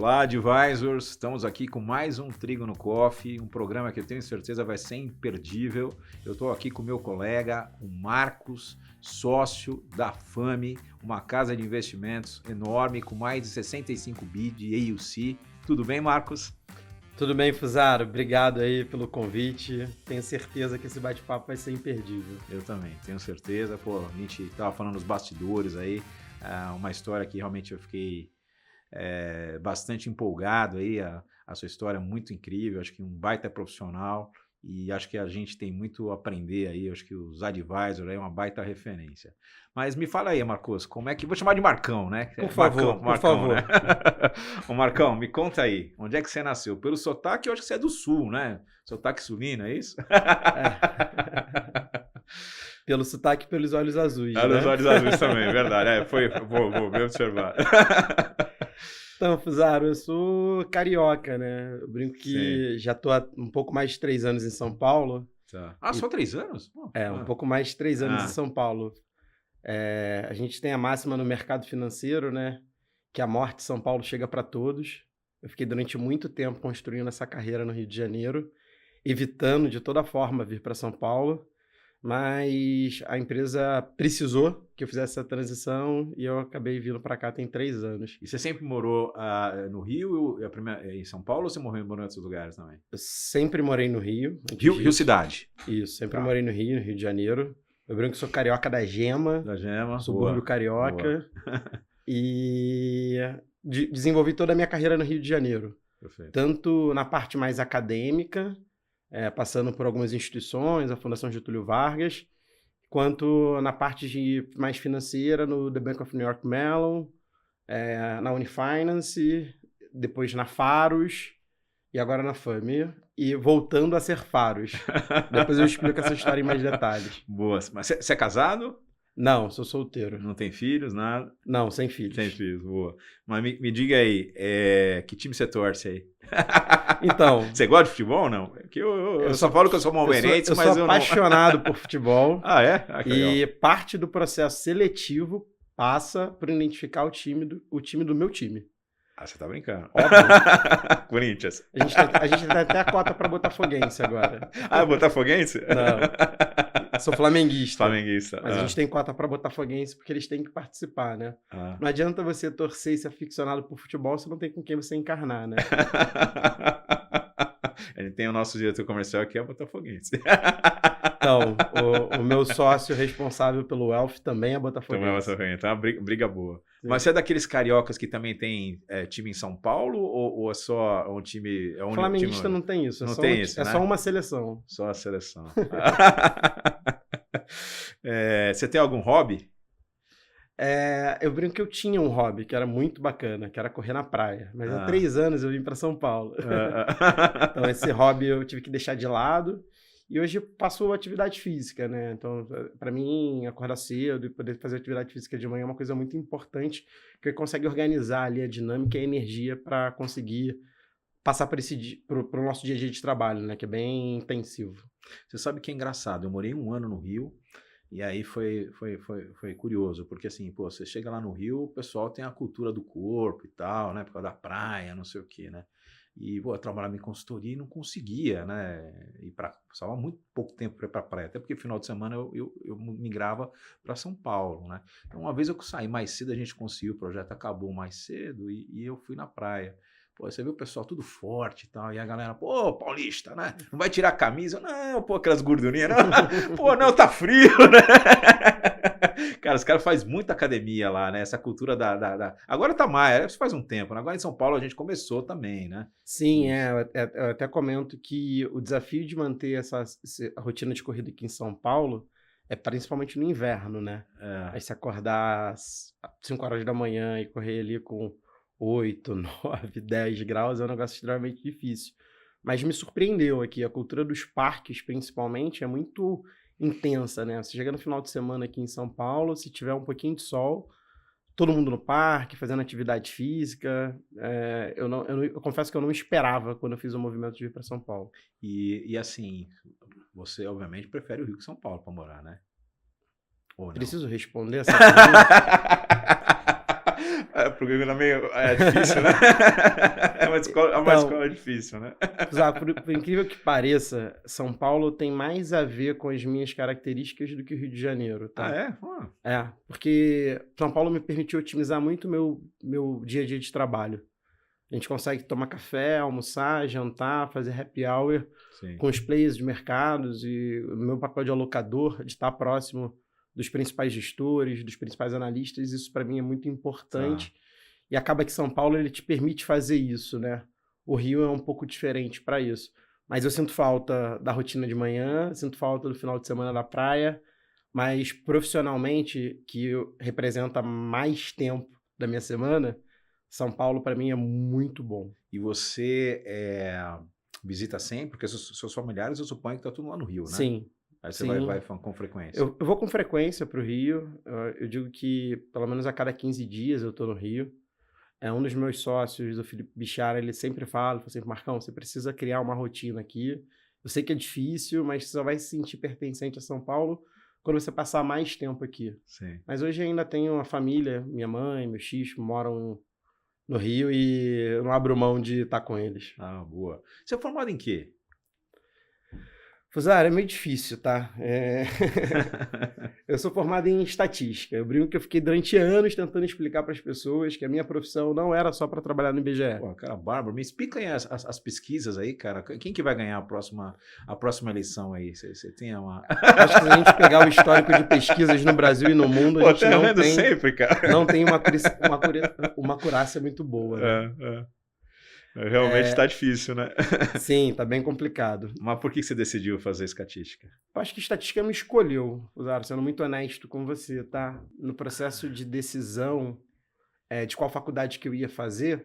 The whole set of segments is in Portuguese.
Olá, Advisors! Estamos aqui com mais um Trigo no Coffee, um programa que eu tenho certeza vai ser imperdível. Eu estou aqui com o meu colega, o Marcos, sócio da FAMI, uma casa de investimentos enorme com mais de 65 bi de AUC. Tudo bem, Marcos? Tudo bem, Fusaro. Obrigado aí pelo convite. Tenho certeza que esse bate-papo vai ser imperdível. Eu também, tenho certeza. Pô, a gente estava falando nos bastidores aí, uma história que realmente eu fiquei bastante empolgado aí, a sua história é muito incrível, acho que um baita profissional e acho que a gente tem muito a aprender aí, acho que os advisors aí é uma baita referência. Mas me fala aí, Marcos, como é que... Vou chamar de Marcão, né? Por favor, Marcão, por favor. Né? Ô Marcão, me conta aí, onde é que você nasceu? Pelo sotaque, eu acho que você é do sul, né? Sotaque sulino, é isso? Pelo sotaque e pelos olhos azuis, né? Pelos olhos azuis também, verdade. Vou bem observar. Então, Fusaro, eu sou carioca, né? Eu brinco que já estou há um pouco mais de 3 anos em São Paulo. Tá. Só 3 anos? Um pouco mais de 3 anos em São Paulo. A gente tem a máxima no mercado financeiro, né? Que a morte de São Paulo chega para todos. Eu fiquei durante muito tempo construindo essa carreira no Rio de Janeiro, evitando de toda forma vir para São Paulo. Mas a empresa precisou que eu fizesse essa transição e eu acabei vindo para cá tem 3 anos. E você sempre morou no Rio, em São Paulo, ou você morou em outros lugares também? Eu sempre morei no Rio. Rio cidade? Isso, sempre morei no Rio de Janeiro. Eu brinco que sou carioca da Gema. Da Gema, subúrbio carioca. E desenvolvi toda a minha carreira no Rio de Janeiro. Perfeito. Tanto na parte mais acadêmica, passando por algumas instituições, a Fundação Getúlio Vargas, quanto na parte mais financeira, no The Bank of New York Mellon, na Unifinance, depois na Faros e agora na FAMI. E voltando a ser Faros. Depois eu explico essa história em mais detalhes. Boa. Mas você é casado? Não, sou solteiro. Não tem filhos, nada? Não, sem filhos. Sem filhos, boa. Mas me diga aí, que time você torce aí? Então... Você gosta de futebol ou não? Porque eu só falo que eu sou palmeirense, mas eu sou apaixonado por futebol. Ah, é? E parte do processo seletivo passa por identificar o time do meu time. Ah, você tá brincando. Óbvio. Corinthians. A gente tem até a cota pra botafoguense agora. Ah, botafoguense? Não. Sou flamenguista. Flamenguista. Mas a gente tem cota pra botafoguense porque eles têm que participar, né? Não adianta você torcer e ser aficionado por futebol se não tem com quem você encarnar, né? A gente tem o nosso diretor comercial que é botafoguense. Então, o meu sócio responsável pelo Elf também é botafoguense. Também é botafoguense. Então é uma briga boa. Sim. Mas você é daqueles cariocas que também tem time em São Paulo ou é só um time... Flamenguista não tem isso. Não tem isso, né? Só uma seleção. Só a seleção. Você tem algum hobby? Eu brinco que eu tinha um hobby que era muito bacana, que era correr na praia. Mas há 3 anos eu vim para São Paulo. Então esse hobby eu tive que deixar de lado. E hoje passou atividade física, né? Então, para mim, acordar cedo e poder fazer atividade física de manhã é uma coisa muito importante, que consegue organizar ali a dinâmica e a energia para conseguir passar para o nosso dia a dia de trabalho, né? Que é bem intensivo. Você sabe que é engraçado, eu morei 1 ano no Rio, e aí foi curioso, porque assim, pô, você chega lá no Rio, o pessoal tem a cultura do corpo e tal, né? Por causa da praia, não sei o quê, né? E eu trabalhava em consultoria e não conseguia, né? Passava muito pouco tempo para ir para a praia, até porque final de semana eu migrava para São Paulo, né? Então, uma vez eu saí mais cedo, a gente conseguiu, o projeto acabou mais cedo e eu fui na praia. Pô, você viu o pessoal tudo forte e tal, e a galera, pô, paulista, né? Não vai tirar a camisa? Não, pô, aquelas gordurinhas, não. Pô, não, tá frio, né? Cara, os caras fazem muita academia lá, né? Essa cultura Agora tá mais, faz um tempo, né? Agora em São Paulo a gente começou também, né? Sim, eu até comento que o desafio de manter essa rotina de corrida aqui em São Paulo é principalmente no inverno, né? Aí se acordar às 5 horas da manhã e correr ali com 8, 9, 10 graus é um negócio extremamente difícil. Mas me surpreendeu aqui, a cultura dos parques, principalmente, é muito intensa, né? Você chega no final de semana aqui em São Paulo, se tiver um pouquinho de sol, todo mundo no parque, fazendo atividade física. Eu confesso que eu não esperava quando eu fiz o movimento de vir para São Paulo. E assim, você obviamente prefere o Rio que São Paulo para morar, né? Ou não? Preciso responder essa pergunta? Porque é difícil, né? É uma escola difícil, né? Por incrível que pareça, São Paulo tem mais a ver com as minhas características do que o Rio de Janeiro, tá? Porque São Paulo me permitiu otimizar muito meu dia a dia de trabalho. A gente consegue tomar café, almoçar, jantar, fazer happy hour com os players de mercados e o meu papel de alocador, de estar próximo dos principais gestores, dos principais analistas, isso para mim é muito importante. E acaba que São Paulo ele te permite fazer isso, né? O Rio é um pouco diferente para isso. Mas eu sinto falta da rotina de manhã, sinto falta do final de semana da praia, mas profissionalmente, que representa mais tempo da minha semana, São Paulo para mim é muito bom. E você visita sempre? Porque seus familiares eu suponho que tá tudo lá no Rio, né? Sim. Aí você vai com frequência? Eu vou com frequência para o Rio. Eu digo que pelo menos a cada 15 dias eu estou no Rio. Um dos meus sócios, o Felipe Bichara, ele sempre fala assim, Marcão, você precisa criar uma rotina aqui. Eu sei que é difícil, mas você só vai se sentir pertencente a São Paulo quando você passar mais tempo aqui. Sim. Mas hoje ainda tenho uma família, minha mãe, meu xixo, moram no Rio e eu não abro mão de estar com eles. Ah, boa. Você é formado em quê? Fusaro, é meio difícil, tá? Eu sou formado em estatística. Eu brinco que eu fiquei durante anos tentando explicar para as pessoas que a minha profissão não era só para trabalhar no IBGE. Pô, cara, bárbaro. Me explica aí as pesquisas aí, cara. Quem que vai ganhar a próxima eleição aí? Você tem uma... Acho que se a gente pegar o histórico de pesquisas no Brasil e no mundo, a gente não tem... sempre, cara. Não tem uma acurácia muito boa, né? Realmente está difícil, né? Sim, tá bem complicado. Mas por que você decidiu fazer estatística? Eu acho que estatística me escolheu, Fusaro, sendo muito honesto com você, tá? No processo de de qual faculdade que eu ia fazer,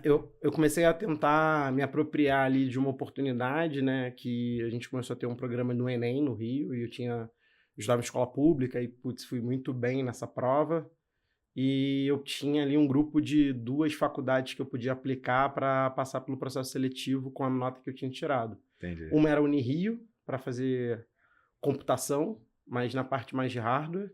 eu comecei a tentar me apropriar ali de uma oportunidade, né? Que a gente começou a ter um programa no Enem, no Rio, e eu estudava em escola pública e, putz, fui muito bem nessa prova. E eu tinha ali um grupo de 2 faculdades que eu podia aplicar para passar pelo processo seletivo com a nota que eu tinha tirado. Entendi. Uma era a Unirio, para fazer computação, mas na parte mais de hardware,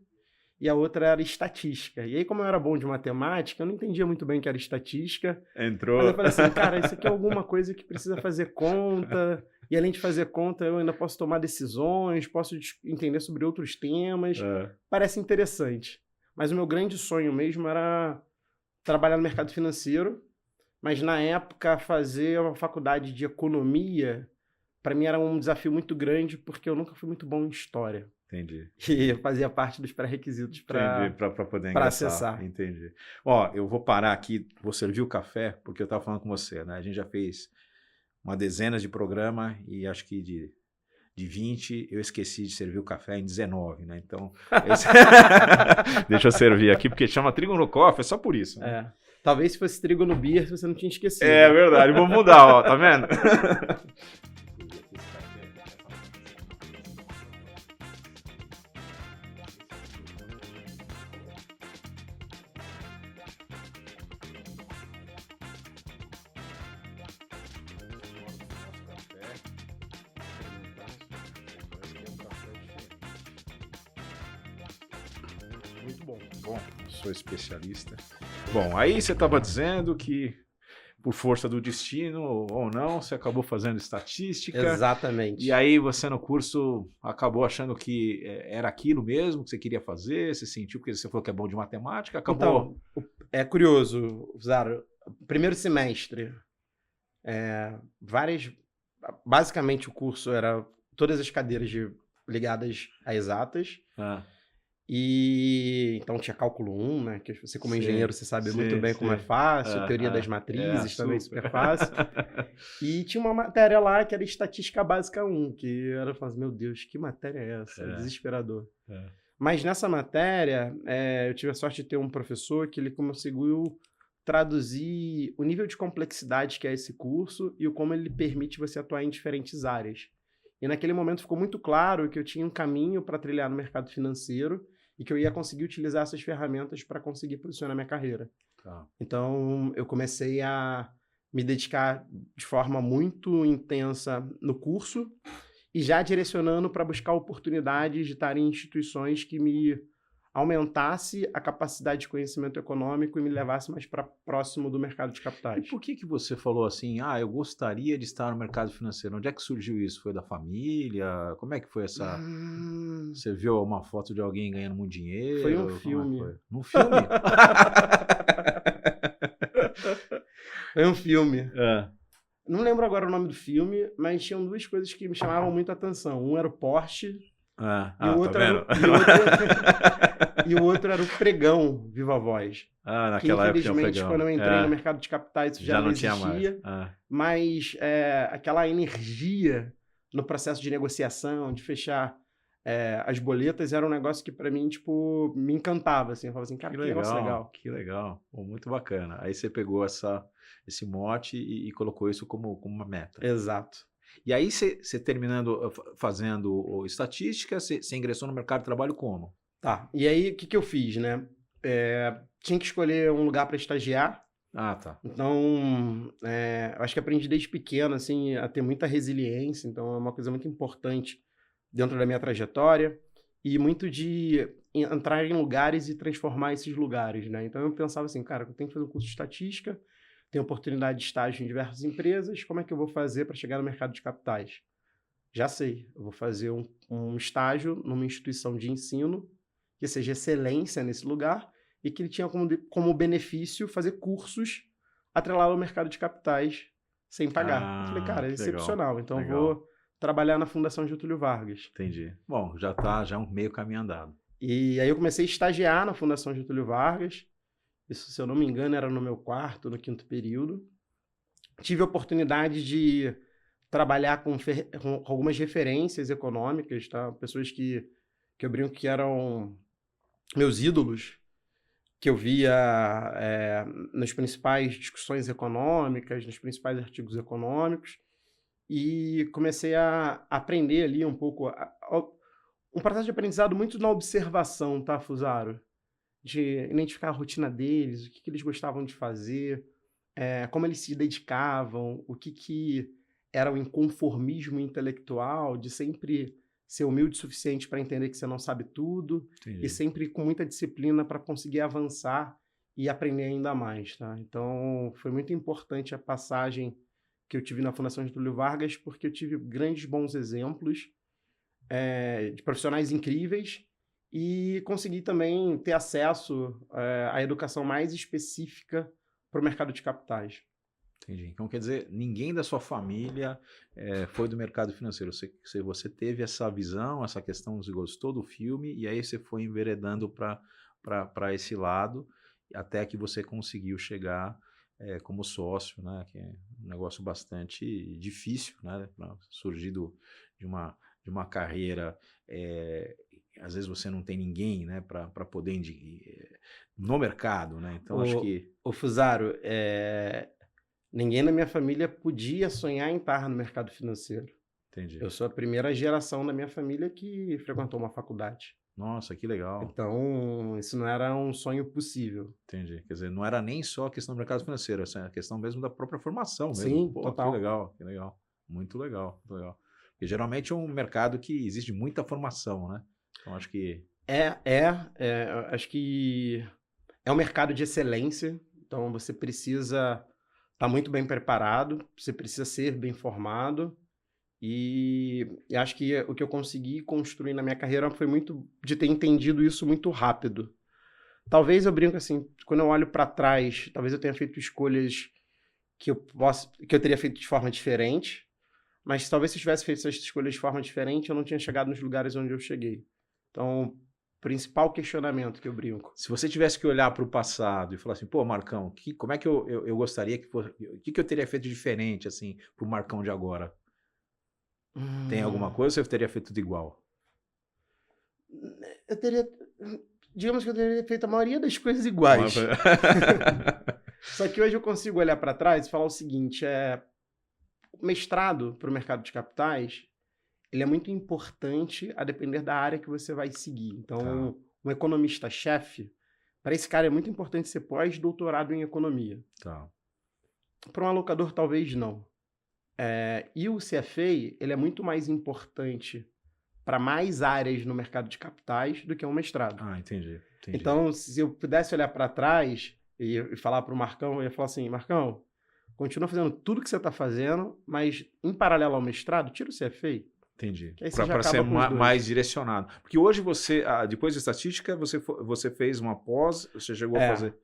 e a outra era estatística. E aí, como eu era bom de matemática, eu não entendia muito bem o que era estatística. Entrou. Mas eu falei assim, cara, isso aqui é alguma coisa que precisa fazer conta, e além de fazer conta, eu ainda posso tomar decisões, posso entender sobre outros temas. Parece interessante. Mas o meu grande sonho mesmo era trabalhar no mercado financeiro, mas na época fazer uma faculdade de economia, para mim era um desafio muito grande, porque eu nunca fui muito bom em história. Entendi. E fazia parte dos pré-requisitos para poder acessar. Entendi. Ó, eu vou parar aqui, vou servir o café, porque eu estava falando com você, né? A gente já fez uma dezena de programa e acho que de 20, eu esqueci de servir o café em 19, né? Então, deixa eu servir aqui, porque chama trigo no coffee, é só por isso. Né? Talvez se fosse trigo no beer, você não tinha esquecido. É verdade, vou mudar, ó, tá vendo? Muito bom. Bom, sou especialista. Bom, aí você estava dizendo que por força do destino ou não, você acabou fazendo estatística. Exatamente. E aí você no curso acabou achando que era aquilo mesmo que você queria fazer, você sentiu, porque você falou que é bom de matemática, acabou... Então, é curioso, Zaro, primeiro semestre, basicamente o curso era todas as cadeiras ligadas a exatas, e então tinha cálculo 1, né, que você como engenheiro você sabe muito bem como é fácil, teoria das matrizes também super fácil, e tinha uma matéria lá que era estatística básica 1, que era assim, meu Deus, que matéria é essa? Desesperador. Mas nessa matéria, eu tive a sorte de ter um professor que ele conseguiu traduzir o nível de complexidade que é esse curso e o como ele permite você atuar em diferentes áreas. E naquele momento ficou muito claro que eu tinha um caminho para trilhar no mercado financeiro e que eu ia conseguir utilizar essas ferramentas para conseguir posicionar minha carreira. Então, eu comecei a me dedicar de forma muito intensa no curso e já direcionando para buscar oportunidades de estar em instituições que me aumentasse a capacidade de conhecimento econômico e me levasse mais para próximo do mercado de E capitais. por que você falou assim, eu gostaria de estar no mercado financeiro? Onde é que surgiu isso? Foi da família? Como é que foi essa... Hum, Você viu uma foto de alguém ganhando muito Foi um dinheiro? Como é que filme. foi? Num filme? Foi um filme. É. Não lembro agora o nome do filme, mas tinham duas coisas que me chamavam muito a atenção. Um era o Porsche e o Tá outro era vendo? e o outro era o pregão Viva Voz. Que Naquela época tinha o infelizmente, quando pregão. eu entrei no mercado de capitais, isso já Já não não tinha mais. existia. Mas aquela energia no processo de negociação, de fechar as boletas, era um negócio que para mim, tipo, me encantava, assim. Eu falava assim, cara, que negócio legal. Que legal. Pô, muito bacana. Aí você pegou esse mote e colocou isso como uma meta. Exato. E aí você terminando, fazendo estatística, você ingressou no mercado de trabalho como? Tá, e aí o que eu fiz, né? Tinha que escolher um lugar para estagiar. Tá. Então, eu acho que aprendi desde pequeno, assim, a ter muita resiliência. Então, é uma coisa muito importante dentro da minha trajetória. E muito de entrar em lugares e transformar esses lugares, né? Então, eu pensava assim, cara, eu tenho que fazer um curso de estatística, tenho oportunidade de estágio em diversas empresas, como é que eu vou fazer para chegar no mercado de capitais? Já sei, eu vou fazer um estágio numa instituição de ensino que seja excelência nesse lugar e que ele tinha como benefício fazer cursos atrelados ao mercado de capitais sem pagar. Eu falei, cara, é excepcional, então eu vou trabalhar na Fundação Getúlio Vargas. Entendi. Bom, já é um meio caminho andado. E aí eu comecei a estagiar na Fundação Getúlio Vargas. Isso, se eu não me engano, era no meu quarto, no quinto período. Tive a oportunidade de trabalhar com algumas referências econômicas, tá? Pessoas que eu brinco que eram meus ídolos, que eu via nas principais discussões econômicas, nos principais artigos econômicos, e comecei a aprender ali um pouco, um processo de aprendizado muito na observação, tá, Fusaro? De identificar a rotina deles, o que eles gostavam de fazer, como eles se dedicavam, o que era o inconformismo intelectual, de sempre ser humilde o suficiente para entender que você não sabe tudo. Entendi. E sempre com muita disciplina para conseguir avançar e aprender ainda mais, tá? Então, foi muito importante a passagem que eu tive na Fundação Getúlio Vargas, porque eu tive grandes bons exemplos de profissionais incríveis e consegui também ter acesso à educação mais específica para o mercado de capitais. Entendi. Então, quer dizer, ninguém da sua família foi do mercado financeiro. Você teve essa visão, essa questão, você gostou do filme, e aí você foi enveredando para esse lado, até que você conseguiu chegar como sócio, né? Que é um negócio bastante difícil, né? Surgir de uma carreira... às vezes você não tem ninguém, né, para poder no mercado, né? Então, acho que... O Fusaro, ninguém na minha família podia sonhar em estar no mercado financeiro. Entendi. Eu sou a primeira geração da minha família que frequentou uma faculdade. Nossa, que legal. Então, isso não era um sonho possível. Entendi. Quer dizer, não era nem só a questão do mercado financeiro, essa é a questão mesmo da própria formação mesmo. Sim, Pô, total. Que legal, que legal. Muito legal, muito legal. Porque geralmente é um mercado que exige muita formação, né? Então, acho que... Acho que é um mercado de excelência, então você precisa estar muito bem preparado, você precisa ser bem formado, e acho que o que eu consegui construir na minha carreira foi muito de ter entendido isso muito rápido. Talvez eu brinco assim, quando eu olho para trás, talvez eu tenha feito escolhas que eu teria feito de forma diferente, mas talvez se eu tivesse feito essas escolhas de forma diferente, eu não tinha chegado nos lugares onde eu cheguei. Então, principal questionamento que eu brinco. Se você tivesse que olhar para o passado e falar assim, pô, Marcão, como é que eu gostaria que fosse... O que eu teria feito diferente, assim, para o Marcão de agora? Tem alguma coisa ou você teria feito tudo igual? Digamos que eu teria feito a maioria das coisas iguais. Só que hoje eu consigo olhar para trás e falar o seguinte, o mestrado para o mercado de capitais, ele é muito importante a depender da área que você vai seguir. Então, um economista-chefe, para esse cara é muito importante ser pós-doutorado em economia. Para um alocador, talvez não. E o CFA, ele é muito mais importante para mais áreas no mercado de capitais do que um mestrado. Ah, entendi. Então, se eu pudesse olhar para trás e falar para o Marcão, eu ia falar assim, Marcão, continua fazendo tudo que você está fazendo, mas em paralelo ao mestrado, tira o CFA. Entendi. Para ser mais direcionado. Porque hoje você, depois de estatística, você fez uma pós, você chegou a fazer...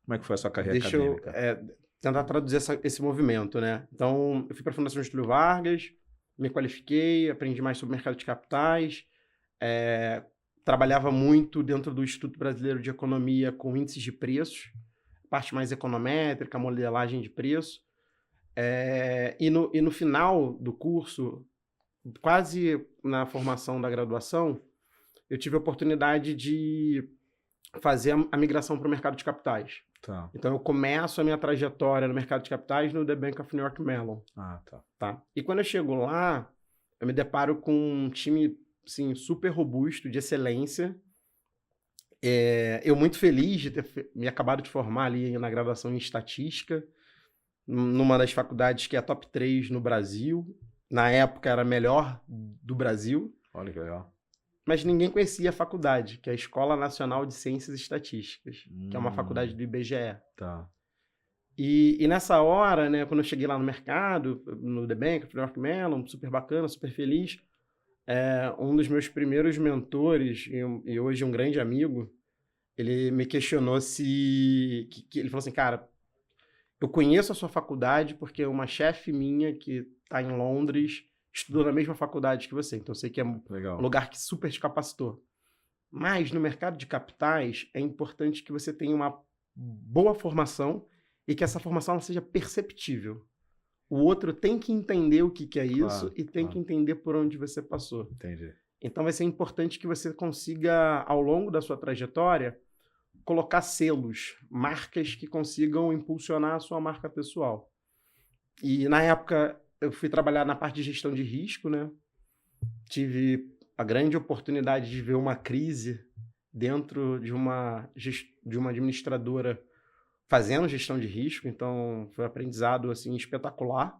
Como é que foi a sua carreira acadêmica? Deixa eu tentar traduzir esse movimento, né? Então, eu fui para a Fundação Getúlio Vargas, me qualifiquei, aprendi mais sobre o mercado de capitais, trabalhava muito dentro do Instituto Brasileiro de Economia com índices de preços, parte mais econométrica, modelagem de preço. E no final do curso, quase na formação da graduação, eu tive a oportunidade de fazer a migração para o mercado de capitais. Tá. Então, eu começo a minha trajetória no mercado de capitais no The Bank of New York Mellon. Tá. E quando eu chego lá, eu me deparo com um time assim, super robusto, de excelência. Eu muito feliz de ter me acabado de formar ali na graduação em estatística, numa das faculdades que é a top 3 no Brasil. Na época era a melhor do Brasil. Olha que legal. Mas ninguém conhecia a faculdade, que é a Escola Nacional de Ciências e Estatísticas, que é uma faculdade do IBGE. Tá. E nessa hora, né, quando eu cheguei lá no mercado, no The Bank, no New York Mellon, super bacana, super feliz, um dos meus primeiros mentores, e hoje um grande amigo, ele me questionou se... ele falou assim, cara, eu conheço a sua faculdade porque uma chefe minha que está em Londres estudou na mesma faculdade que você, então eu sei que é um lugar que super te capacitou. Mas no mercado de capitais é importante que você tenha uma boa formação e que essa formação ela seja perceptível. O outro tem que entender o que é isso e tem que entender por onde você passou. Entendi. Então vai ser importante que você consiga, ao longo da sua trajetória, colocar selos, marcas que consigam impulsionar a sua marca pessoal. E na época eu fui trabalhar na parte de gestão de risco, né? Tive a grande oportunidade de ver uma crise dentro de uma administradora fazendo gestão de risco, então foi um aprendizado assim, espetacular.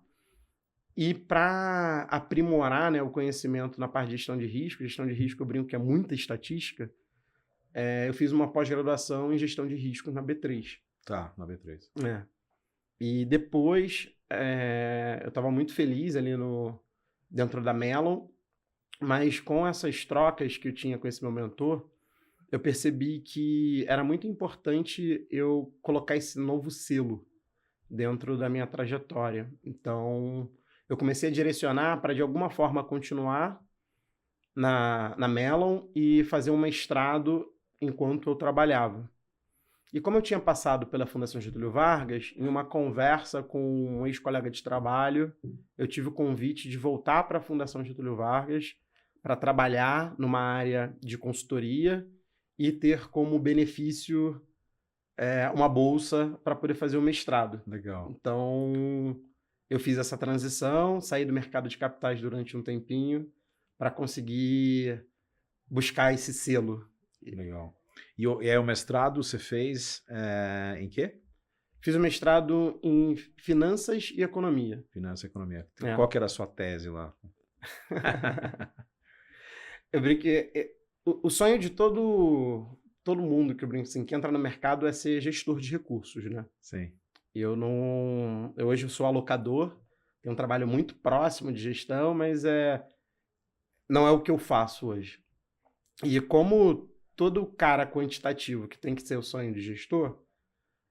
E para aprimorar, né, o conhecimento na parte de gestão de risco eu brinco que é muita estatística, eu fiz uma pós-graduação em gestão de risco na B3. Tá, na B3. E depois, eu estava muito feliz ali dentro da Mellon, mas com essas trocas que eu tinha com esse meu mentor, eu percebi que era muito importante eu colocar esse novo selo dentro da minha trajetória. Então, eu comecei a direcionar para, de alguma forma, continuar na Mellon e fazer um mestrado enquanto eu trabalhava. E como eu tinha passado pela Fundação Getúlio Vargas, em uma conversa com um ex-colega de trabalho, eu tive o convite de voltar para a Fundação Getúlio Vargas para trabalhar numa área de consultoria e ter como benefício uma bolsa para poder fazer o mestrado. Legal. Então, eu fiz essa transição, saí do mercado de capitais durante um tempinho para conseguir buscar esse selo. Legal. E aí o mestrado você fez em quê? Fiz o mestrado em Finanças e Economia. Finanças e Economia. Qual que era a sua tese lá? Eu brinco que o sonho de todo mundo que eu brinco assim, que entra no mercado é ser gestor de recursos, né? Sim. Eu hoje eu sou alocador, tenho um trabalho muito próximo de gestão, mas não é o que eu faço hoje. E como todo cara quantitativo que tem que ser o sonho de gestor,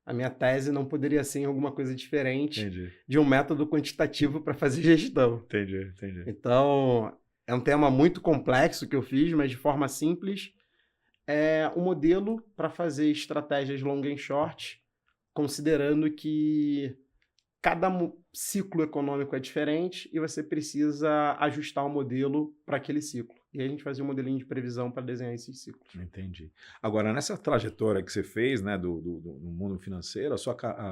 a minha tese não poderia ser alguma coisa diferente de um método quantitativo para fazer gestão. Entendi. Então, é um tema muito complexo que eu fiz, mas de forma simples, é um modelo para fazer estratégias long and short, considerando que cada ciclo econômico é diferente e você precisa ajustar o modelo para aquele ciclo. E a gente fazia um modelinho de previsão para desenhar esses ciclos. Entendi. Agora, nessa trajetória que você fez, né, do mundo financeiro, a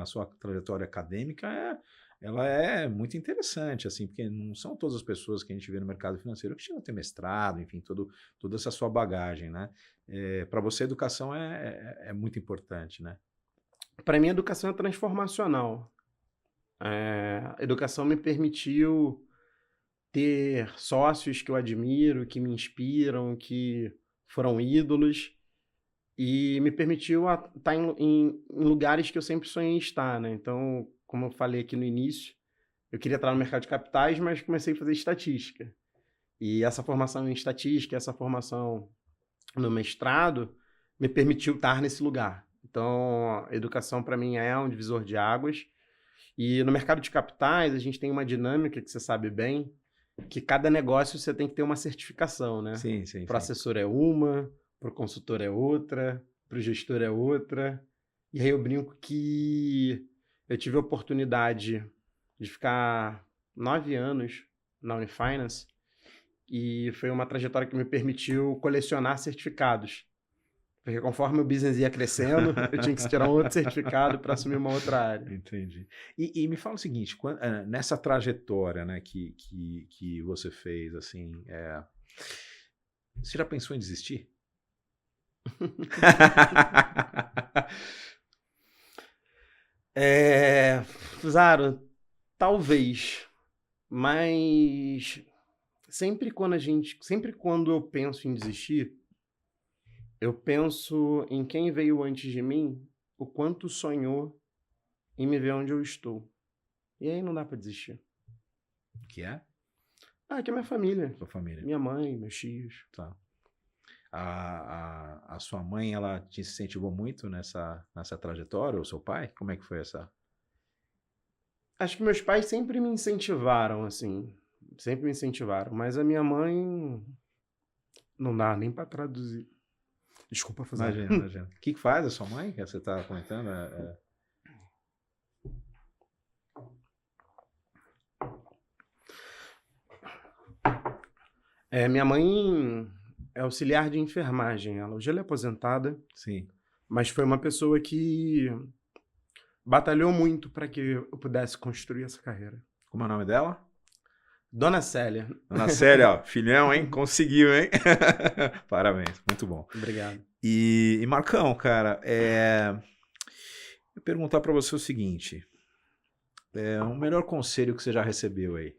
sua trajetória acadêmica ela é muito interessante, assim, porque não são todas as pessoas que a gente vê no mercado financeiro que chegam a ter mestrado, enfim, toda essa sua bagagem, né? Para você, a educação é muito importante, né? Para mim, a educação é transformacional. A educação me permitiu ter sócios que eu admiro, que me inspiram, que foram ídolos, e me permitiu estar em lugares que eu sempre sonhei em estar, né? Então, como eu falei aqui no início, eu queria entrar no mercado de capitais, mas comecei a fazer estatística. E essa formação em estatística, essa formação no mestrado, me permitiu estar nesse lugar. Então, a educação, para mim, é um divisor de águas. E no mercado de capitais, a gente tem uma dinâmica que você sabe bem, que cada negócio você tem que ter uma certificação, né? Sim, sim. Para o assessor é uma, para o consultor é outra, para o gestor é outra. E aí eu brinco que eu tive a oportunidade de ficar 9 anos na Unifinance e foi uma trajetória que me permitiu colecionar certificados. Porque conforme o business ia crescendo, eu tinha que tirar um outro certificado para assumir uma outra área. Entendi. E me fala o seguinte, nessa trajetória, né, que você fez, assim, você já pensou em desistir? Zaro, talvez, mas sempre quando eu penso em desistir, eu penso em quem veio antes de mim, o quanto sonhou em me ver onde eu estou. E aí não dá pra desistir. Que é? Que é minha família. Sua família. Minha mãe, meus tios. Tá. A sua mãe, ela te incentivou muito nessa trajetória, ou seu pai? Como é que foi essa? Acho que meus pais sempre me incentivaram, assim. Sempre me incentivaram. Mas a minha mãe não dá nem pra traduzir. Desculpa fazer. Imagina. O que faz a sua mãe, que você está comentando? Minha mãe é auxiliar de enfermagem. Hoje ela é aposentada. Sim. Mas foi uma pessoa que batalhou muito para que eu pudesse construir essa carreira. Como é o nome dela? Dona Célia. Dona Célia, ó, filhão, hein? Conseguiu, hein? Parabéns, muito bom. Obrigado. E Marcão, cara, eu perguntar para você o seguinte, o melhor conselho que você já recebeu aí,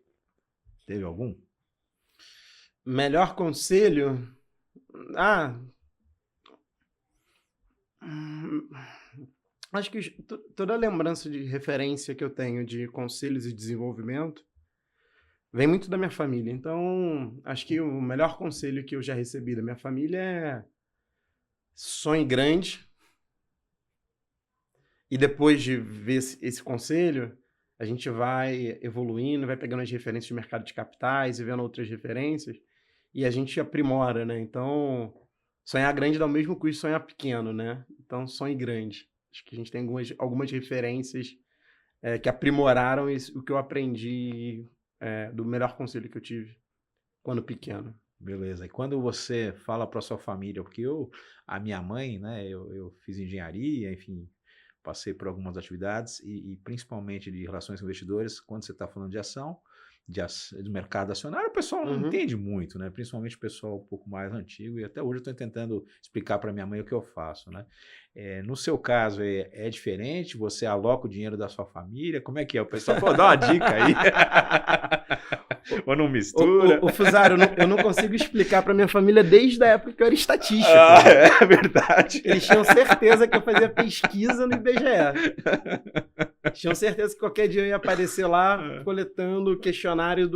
teve algum? Melhor conselho? Acho que toda lembrança de referência que eu tenho de conselhos e desenvolvimento vem muito da minha família. Então, acho que o melhor conselho que eu já recebi da minha família é sonhe grande. E depois de ver esse conselho, a gente vai evoluindo, vai pegando as referências de mercado de capitais e vendo outras referências. E a gente aprimora, né? Então, sonhar grande dá o mesmo custo de sonhar pequeno, né? Então, sonhe grande. Acho que a gente tem algumas referências que aprimoraram o que eu aprendi do melhor conselho que eu tive quando pequeno. Beleza. E quando você fala para sua família, porque a minha mãe, né, eu fiz engenharia, enfim, passei por algumas atividades e principalmente de relações com investidores, quando você está falando de ação, do mercado acionário, o pessoal não entende muito, né? Principalmente o pessoal um pouco mais antigo, e até hoje eu estou tentando explicar para minha mãe o que eu faço, né? No seu caso, é diferente? Você aloca o dinheiro da sua família? Como é que é? O pessoal, pô, dá uma dica aí. Ou não mistura? O Fusaro, eu não consigo explicar para minha família desde a época que eu era estatístico. É verdade. Eles tinham certeza que eu fazia pesquisa no IBGE. Tinham certeza que qualquer dia eu ia aparecer lá coletando o questionário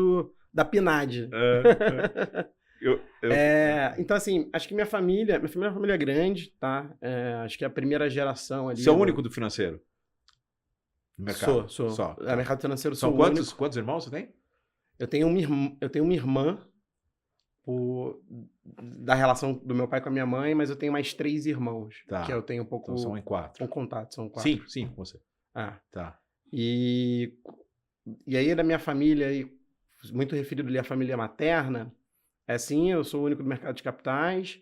da PNAD. Então, assim, acho que minha família é uma família grande, tá? Acho que é a primeira geração ali. Você é o único do financeiro? No mercado? Sou. Só. Mercado financeiro são sou quantos irmãos você tem? Eu tenho uma irmã da relação do meu pai com a minha mãe, mas eu tenho mais 3 irmãos. Tá. Que eu tenho um pouco... Então são em 4. Um contato, são 4. Sim, com você. Tá. E aí da minha família, muito referido ali à família materna, assim, eu sou o único do mercado de capitais,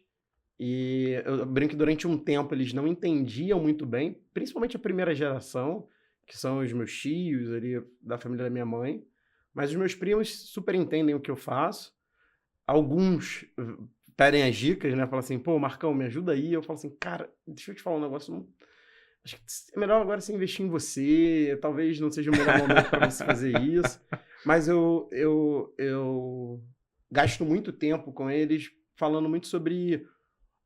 e eu brinco que durante um tempo eles não entendiam muito bem, principalmente a primeira geração, que são os meus tios ali da família da minha mãe, mas os meus primos super entendem o que eu faço. Alguns pedem as dicas, né? Falam assim, pô, Marcão, me ajuda aí. Eu falo assim, cara, deixa eu te falar um negócio. Acho que é melhor agora você investir em você. Talvez não seja o melhor momento para você fazer isso. Mas eu gasto muito tempo com eles falando muito sobre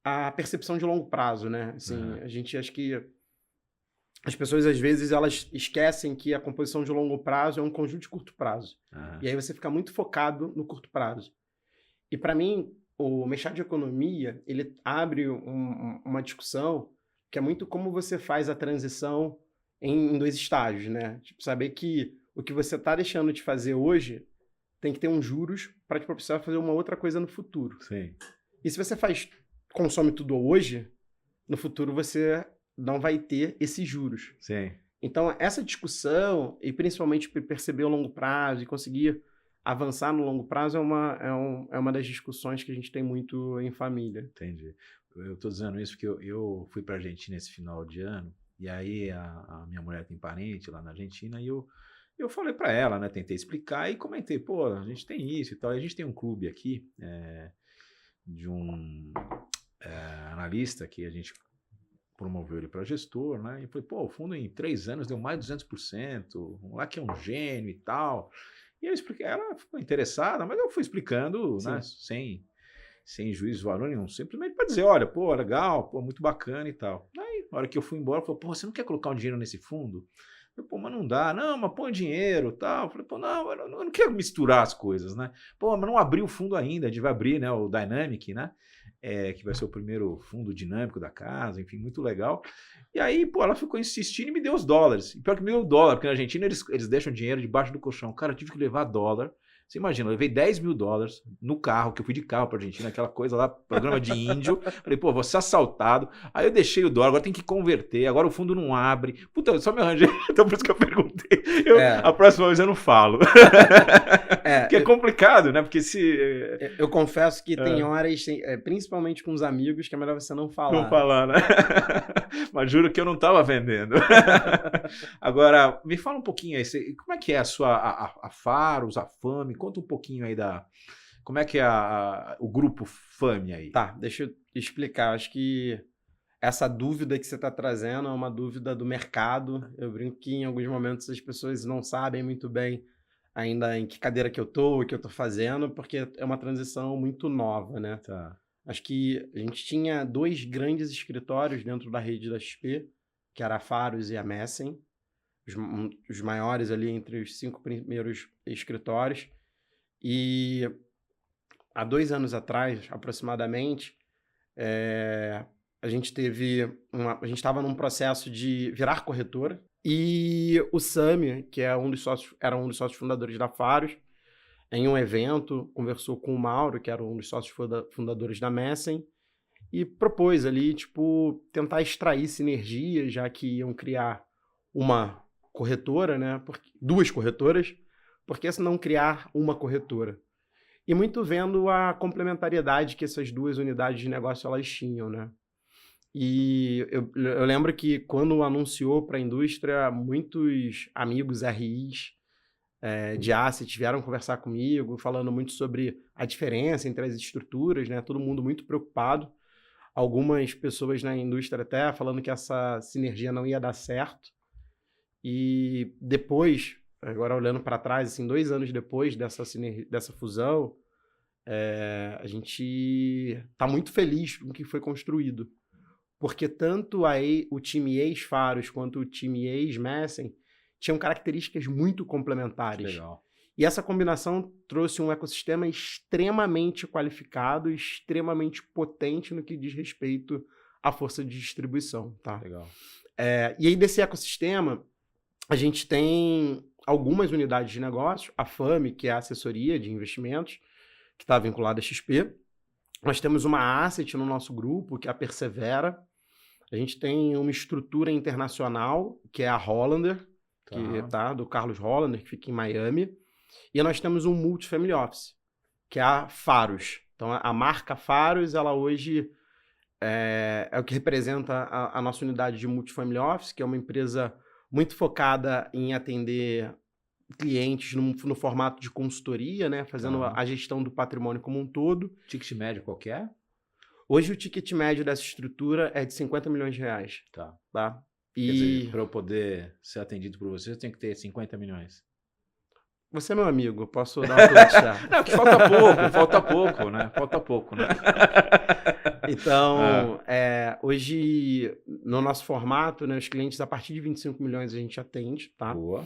a percepção de longo prazo, né? Assim, a gente acha que as pessoas, às vezes, elas esquecem que a composição de longo prazo é um conjunto de curto prazo. E aí você fica muito focado no curto prazo. E, para mim, o mestrado de economia, ele abre uma discussão que é muito como você faz a transição em 2 estágios, né? Tipo, saber que o que você está deixando de fazer hoje tem que ter uns juros para te propiciar fazer uma outra coisa no futuro. Sim. E se você consome tudo hoje, no futuro você não vai ter esses juros. Sim. Então, essa discussão, e principalmente perceber o longo prazo e conseguir avançar no longo prazo, é uma das discussões que a gente tem muito em família. Entendi. Eu estou dizendo isso porque eu fui para a Argentina esse final de ano, e aí a minha mulher tem parente lá na Argentina, e eu falei para ela, né, tentei explicar e comentei, pô, a gente tem isso e tal, e a gente tem um clube aqui, de um analista que a gente promoveu ele para gestor, né, e falei, pô, o fundo em 3 anos deu mais de 200%, lá que é um gênio e tal, e eu expliquei, ela ficou interessada, mas eu fui explicando, né, sem juízo de valor nenhum, simplesmente para dizer, olha, pô, legal, pô, muito bacana e tal. Aí, na hora que eu fui embora, falou, pô, você não quer colocar um dinheiro nesse fundo? Eu falei, pô, mas não dá, não, mas põe dinheiro e tal. Eu falei, pô, não, eu não quero misturar as coisas, né? Pô, mas não abriu o fundo ainda, a gente vai abrir, né, o Dynamic, né? Que vai ser o primeiro fundo dinâmico da casa, enfim, muito legal. E aí, pô, ela ficou insistindo e me deu os dólares. E pior que me deu o dólar, porque na Argentina eles deixam dinheiro debaixo do colchão. Cara, eu tive que levar dólar. Você imagina, eu levei $10 mil no carro, que eu fui de carro pra Argentina, aquela coisa lá, programa de índio. Falei, pô, vou ser assaltado. Aí eu deixei o dólar, agora tem que converter, agora o fundo não abre. Puta, eu só me arranjei. Então por isso que eu perguntei. A próxima vez eu não falo. Porque é complicado, né? Porque se... Eu confesso que tem horas, principalmente com os amigos, que é melhor você não falar. Não falar, né? Mas juro que eu não tava vendendo. Agora, me fala um pouquinho aí, como é que é a Faros, a FAME? Conta um pouquinho aí como é que é o grupo FAME aí. Tá, deixa eu explicar. Acho que essa dúvida que você está trazendo é uma dúvida do mercado. Eu brinco que em alguns momentos as pessoas não sabem muito bem ainda em que cadeira que eu tô, o que eu tô fazendo, porque é uma transição muito nova, né? Tá. Acho que a gente tinha 2 grandes escritórios dentro da rede da XP, que era a Faros e a Messen, os maiores ali entre os 5 primeiros escritórios. E há 2 anos atrás, aproximadamente, a gente estava num processo de virar corretora, e o Sami, que era um dos sócios fundadores da Faros, em um evento, conversou com o Mauro, que era um dos sócios fundadores da Messen, e propôs ali, tipo, tentar extrair sinergias, já que iam criar uma corretora, né? 2 corretoras, por que não criar uma corretora? E muito vendo a complementariedade que essas 2 unidades de negócio elas tinham, né? E eu lembro que quando anunciou para a indústria, muitos amigos RIs de asset vieram conversar comigo, falando muito sobre a diferença entre as estruturas, né? Todo mundo muito preocupado. Algumas pessoas na indústria até falando que essa sinergia não ia dar certo. E depois, agora olhando para trás, assim, 2 anos depois dessa fusão, a gente está muito feliz com o que foi construído. Porque tanto o time ex-Faros quanto o time ex-Messen tinham características muito complementares. Legal. E essa combinação trouxe um ecossistema extremamente qualificado, extremamente potente no que diz respeito à força de distribuição. Tá? Legal. E aí, desse ecossistema, a gente tem algumas unidades de negócio, a FAME, que é a assessoria de investimentos, que está vinculada à XP. Nós temos uma asset no nosso grupo, que é a Persevera. A gente tem uma estrutura internacional, que é a Hollander, do Carlos Hollander, que fica em Miami. E nós temos um Multifamily Office, que é a Faros. Então, a marca Faros, ela hoje é o que representa a nossa unidade de Multifamily Office, que é uma empresa muito focada em atender clientes no formato de consultoria, né? Fazendo a gestão do patrimônio como um todo. Ticket médio qual que é? Hoje o ticket médio dessa estrutura é de R$50 milhões. Tá. Tá? Quer dizer, para eu poder ser atendido por você, eu tenho que ter 50 milhões. Você é meu amigo, eu posso dar uma colechada. Não, que falta pouco, né? Falta pouco, né? Então, hoje, no nosso formato, né, os clientes a partir de 25 milhões a gente atende, tá? Boa.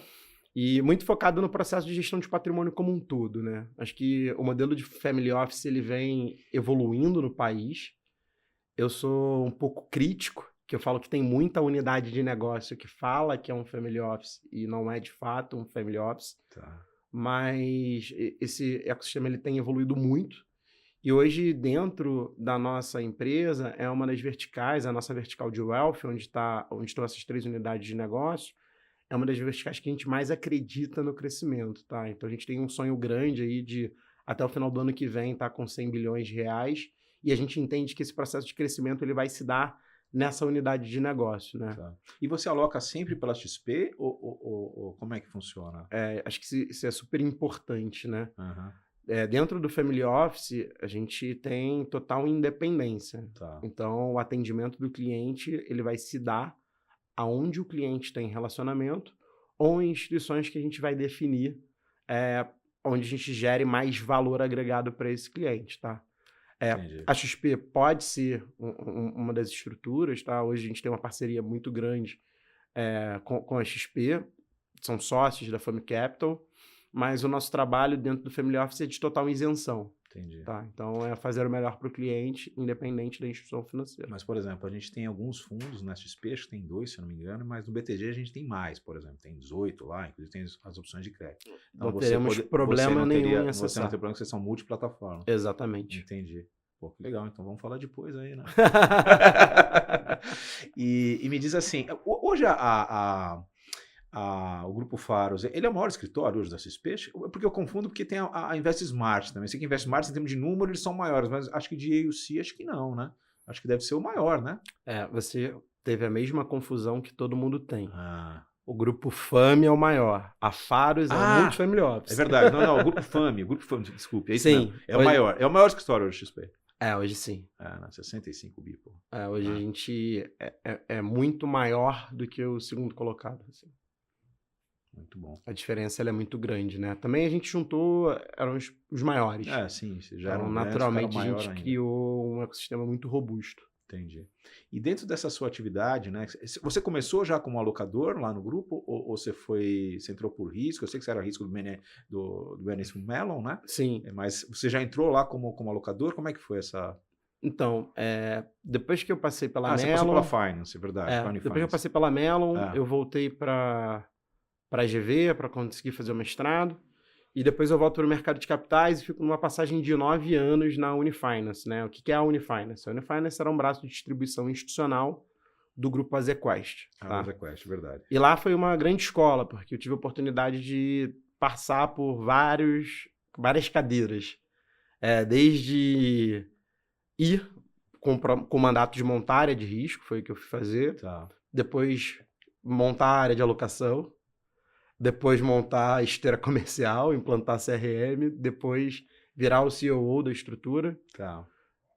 E muito focado no processo de gestão de patrimônio como um todo, né? Acho que o modelo de family office, ele vem evoluindo no país. Eu sou um pouco crítico, que eu falo que tem muita unidade de negócio que fala que é um family office e não é de fato um family office. Tá. Mas esse ecossistema ele tem evoluído muito. E hoje, dentro da nossa empresa, é uma das verticais, a nossa vertical de wealth, onde estão essas 3 unidades de negócio, é uma das verticais que a gente mais acredita no crescimento, tá? Então, a gente tem um sonho grande aí de, até o final do ano que vem, estar com 100 bilhões de reais, e a gente entende que esse processo de crescimento ele vai se dar nessa unidade de negócio, né? Tá. E você aloca sempre pela XP ou como é que funciona? Acho que isso é super importante, né? Uhum. Dentro do Family Office, a gente tem total independência. Tá. Então, o atendimento do cliente ele vai se dar aonde o cliente tem relacionamento ou em instituições que a gente vai definir onde a gente gere mais valor agregado para esse cliente, tá? A XP pode ser uma das estruturas, tá? Hoje a gente tem uma parceria muito grande com a XP, são sócios da Family Capital, mas o nosso trabalho dentro do Family Office é de total isenção. Entendi. Tá? Então, é fazer o melhor para o cliente, independente da instituição financeira. Mas, por exemplo, a gente tem alguns fundos na XP, acho que tem 2, se eu não me engano, mas no BTG a gente tem mais, por exemplo, tem 18 lá, inclusive tem as opções de crédito. Então, não teremos problema nenhum em acessar. Você não tem problema, vocês são multiplataforma. Exatamente. Entendi. Pô, que legal, então vamos falar depois aí, né? E me diz assim, hoje o Grupo Faros, ele é o maior escritório hoje da XP? Porque eu confundo porque tem a Invest Smart também. Eu sei que Invest Smart, em termos de número, eles são maiores, mas acho que de AUC, acho que não, né? Acho que deve ser o maior, né? Você teve a mesma confusão que todo mundo tem. O Grupo FAMI é o maior. A Faros é o Multifamily Office. É verdade. Não, o Grupo FAMI, desculpe. É isso mesmo. É o maior. É o maior escritório hoje da XP. Hoje sim. 65 bi, pô. Hoje a gente é muito maior do que o segundo colocado, assim. Muito bom. A diferença ela é muito grande, né? Também a gente juntou, eram os maiores. Sim, já então, naturalmente a gente criou um ecossistema muito robusto. Entendi. E dentro dessa sua atividade, né? Você começou já como alocador lá no grupo ou você entrou por risco? Eu sei que você era risco do BNS Mellon, né? Sim. Mas você já entrou lá como alocador? Como é que foi essa... Então, depois que eu passei pela Mellon... você passou pela Finance, é verdade. Depois que eu passei pela Mellon, eu voltei para a GV, para conseguir fazer o mestrado. E depois eu volto para o mercado de capitais e fico numa passagem de 9 anos na Unifinance, né? O que é a Unifinance? A Unifinance era um braço de distribuição institucional do grupo Azequest. Tá? Azequest, verdade. E lá foi uma grande escola, porque eu tive a oportunidade de passar por várias cadeiras. Desde ir com mandato de montar área de risco, foi o que eu fui fazer. Tá. Depois montar a área de alocação. Depois montar a esteira comercial, implantar CRM, depois virar o COO da estrutura,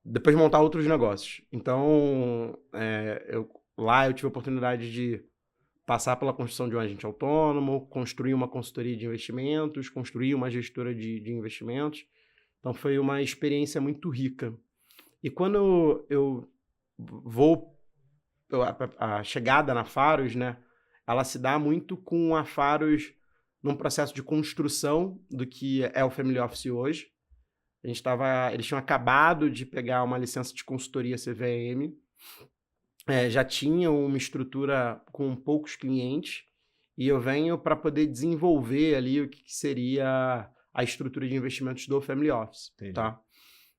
depois montar outros negócios. Então, lá eu tive a oportunidade de passar pela construção de um agente autônomo, construir uma consultoria de investimentos, construir uma gestora de investimentos. Então, foi uma experiência muito rica. E quando eu vou... A chegada na Faros, né? Ela se dá muito com a Faros num processo de construção do que é o Family Office hoje. Eles tinham acabado de pegar uma licença de consultoria CVM, já tinham uma estrutura com poucos clientes, e eu venho para poder desenvolver ali o que seria a estrutura de investimentos do Family Office. Tá?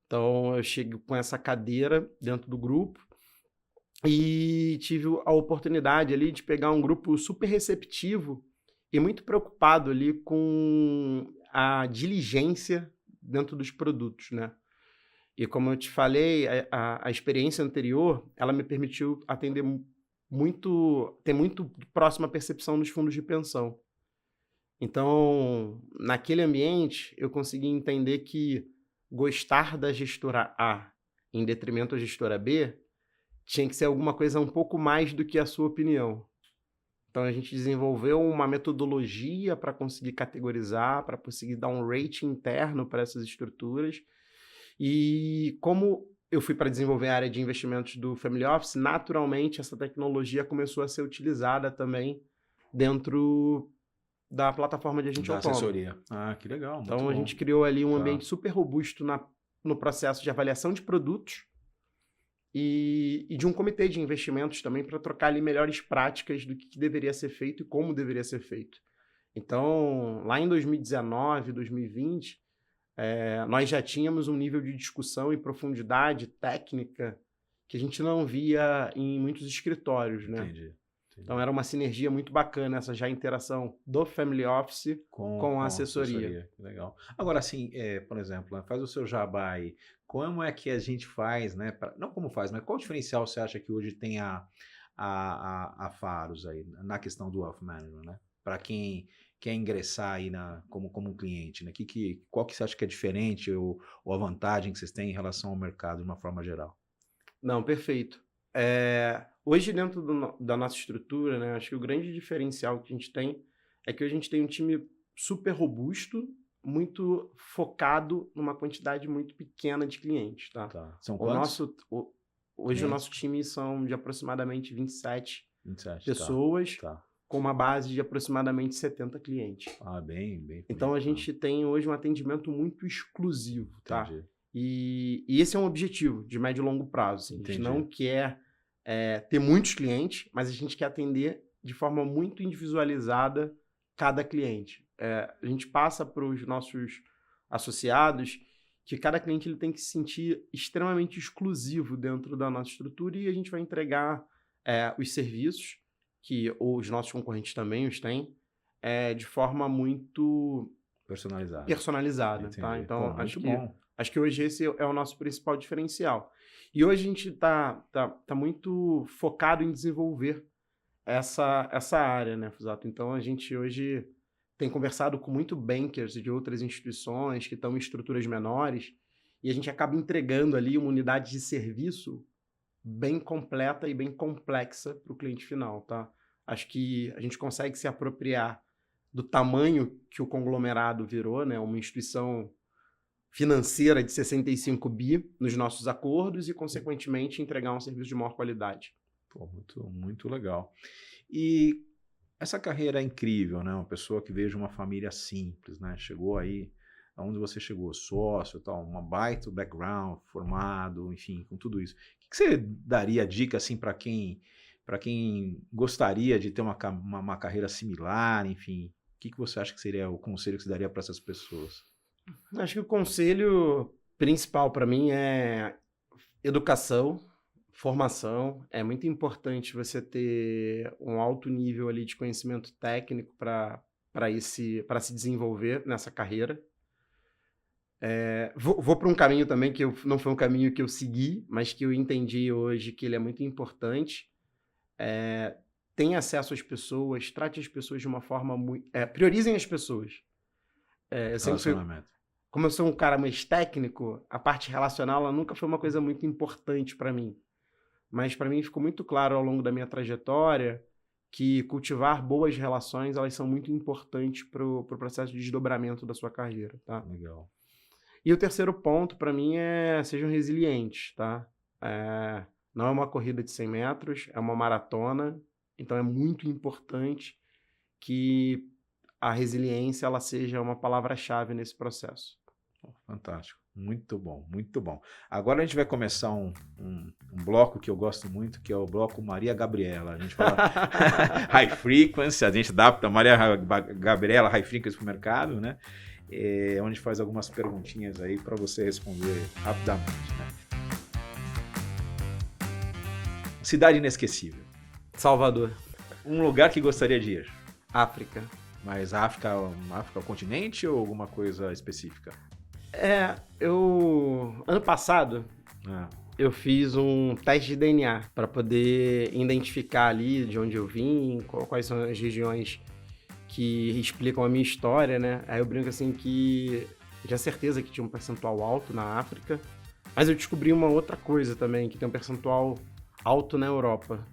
Então, eu chego com essa cadeira dentro do grupo, e tive a oportunidade ali de pegar um grupo super receptivo e muito preocupado ali com a diligência dentro dos produtos, né? E como eu te falei, a experiência anterior, ela me permitiu ter muito próxima percepção dos fundos de pensão. Então, naquele ambiente, eu consegui entender que gostar da gestora A em detrimento da gestora B tinha que ser alguma coisa um pouco mais do que a sua opinião, Então, a gente desenvolveu uma metodologia para conseguir categorizar, para conseguir dar um rating interno para essas estruturas. E como eu fui para desenvolver a área de investimentos do Family Office, naturalmente essa tecnologia começou a ser utilizada também dentro da plataforma de agente autônomo. Assessoria. Ah, que legal. Muito então, bom. A gente criou ali um ambiente super robusto no processo de avaliação de produtos e de um comitê de investimentos também para trocar ali melhores práticas do que deveria ser feito e como deveria ser feito. Então, lá em 2019, 2020, nós já tínhamos um nível de discussão e profundidade técnica que a gente não via em muitos escritórios, né? Entendi. Então, era uma sinergia muito bacana essa já interação do Family Office com a assessoria. Legal. Agora, assim, por exemplo, faz o seu jabá aí. Como é que a gente faz, né? Não como faz, mas qual diferencial você acha que hoje tem a Faros aí, na questão do Wealth Management, né? Para quem quer ingressar aí como um cliente, né? Qual que você acha que é diferente ou a vantagem que vocês têm em relação ao mercado de uma forma geral? Não, perfeito. Hoje, dentro da nossa estrutura, né, acho que o grande diferencial que a gente tem é que hoje a gente tem um time super robusto, muito focado numa quantidade muito pequena de clientes. Tá? São quantos? Hoje o nosso time são de aproximadamente 27 pessoas, tá. Com uma base de aproximadamente 70 clientes. Ah, bem. Então, a gente tem hoje um atendimento muito exclusivo. Tá? Entendi. E esse é um objetivo de médio e longo prazo. Assim. A gente não quer ter muitos clientes, mas a gente quer atender de forma muito individualizada cada cliente. A gente passa para os nossos associados que cada cliente ele tem que se sentir extremamente exclusivo dentro da nossa estrutura e a gente vai entregar os serviços, que os nossos concorrentes também os têm, de forma muito personalizada. Tá? Então, acho que hoje esse é o nosso principal diferencial. E hoje a gente tá muito focado em desenvolver essa área, né, Fusato? Então, a gente hoje tem conversado com muito bankers de outras instituições que estão em estruturas menores e a gente acaba entregando ali uma unidade de serviço bem completa e bem complexa para o cliente final, tá? Acho que a gente consegue se apropriar do tamanho que o conglomerado virou, né? Uma instituição financeira de 65 bi nos nossos acordos e, consequentemente, entregar um serviço de maior qualidade. Pô, muito legal. E essa carreira é incrível, né? Uma pessoa que veio de uma família simples, né? Chegou aí, aonde você chegou, sócio, tal, uma baita background, formado, enfim, com tudo isso. O que você daria dica, assim, para quem gostaria de ter uma carreira similar, enfim? O que você acha que seria o conselho que você daria para essas pessoas? Acho que o conselho principal para mim é educação, formação. É muito importante você ter um alto nível ali de conhecimento técnico para se desenvolver nessa carreira. Vou para um caminho também que não foi um caminho que eu segui, mas que eu entendi hoje que ele é muito importante. Tenha acesso às pessoas, trate as pessoas de uma forma muito... priorizem as pessoas. Como eu sou um cara mais técnico, a parte relacional ela nunca foi uma coisa muito importante para mim. Mas para mim ficou muito claro ao longo da minha trajetória que cultivar boas relações elas são muito importantes para o processo de desdobramento da sua carreira. Tá? Legal. E o terceiro ponto para mim sejam resilientes. Tá? Não é uma corrida de 100 metros, é uma maratona. Então é muito importante que a resiliência ela seja uma palavra-chave nesse processo. Fantástico, muito bom, muito bom. Agora a gente vai começar um bloco que eu gosto muito, que é o bloco Maria Gabriela. A gente fala high frequency, a gente adapta Maria Gabriela high frequency para o mercado, né? Onde a gente faz algumas perguntinhas aí para você responder rapidamente, né? Cidade inesquecível. Salvador. Um lugar que gostaria de ir? África. Mas África é o continente ou alguma coisa específica? Ano passado, eu fiz um teste de DNA para poder identificar ali de onde eu vim, quais são as regiões que explicam a minha história, né? Aí eu brinco assim que eu tinha certeza que tinha um percentual alto na África, mas eu descobri uma outra coisa também, que tem um percentual alto na Europa.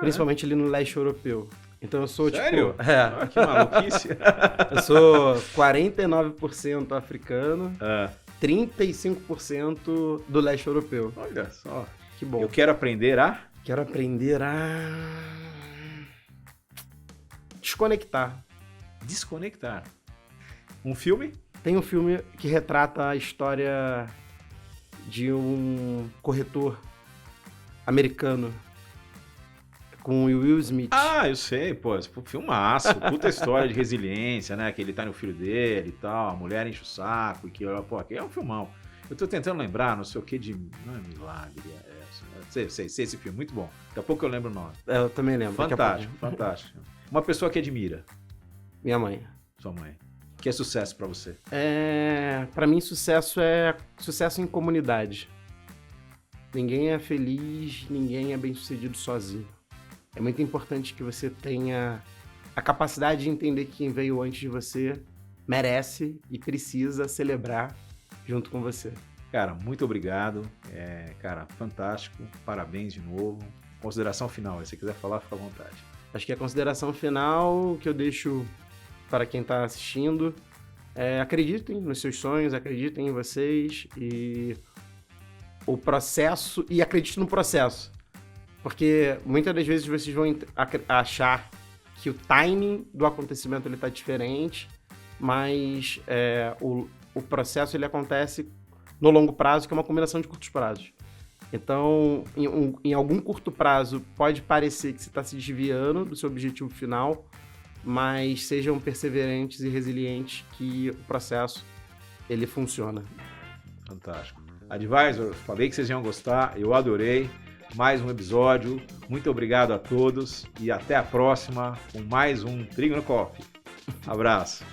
Principalmente ali no leste europeu. Então eu sou, Sério? tipo... Ah, que maluquice. Eu sou 49% africano, 35% do leste europeu. Olha só. Que bom. Eu quero aprender a... Quero aprender a... desconectar. Desconectar. Um filme? Tem um filme que retrata a história de um corretor americano com o Will Smith. Ah, eu sei, pô, filmaço, puta história de resiliência, né, que ele tá no filho dele e tal, a mulher enche o saco, e que, pô, aqui é um filmão. Eu tô tentando lembrar, não sei o que de... Não é Milagre, sei esse filme, muito bom. Daqui a pouco eu lembro o nome. Eu também lembro. Fantástico, fantástico. Uma pessoa que admira. Minha mãe. Sua mãe. Que é sucesso pra você? Pra mim, sucesso é sucesso em comunidade. Ninguém é feliz, ninguém é bem-sucedido sozinho. É muito importante que você tenha a capacidade de entender que quem veio antes de você merece e precisa celebrar junto com você. Cara, muito obrigado. Cara, fantástico. Parabéns de novo. Consideração final. Se você quiser falar, fica à vontade. Acho que a consideração final que eu deixo para quem está assistindo é: acreditem nos seus sonhos, acreditem em vocês e o processo, e acreditem no processo. Porque muitas das vezes vocês vão achar que o timing do acontecimento está diferente, mas o processo ele acontece no longo prazo, que é uma combinação de curtos prazos. Então, em algum curto prazo, pode parecer que você está se desviando do seu objetivo final, mas sejam perseverantes e resilientes, que o processo ele funciona. Fantástico. Advisor, falei que vocês iam gostar, eu adorei. Mais um episódio. Muito obrigado a todos e até a próxima com mais um Trigo no Coffee. Abraço.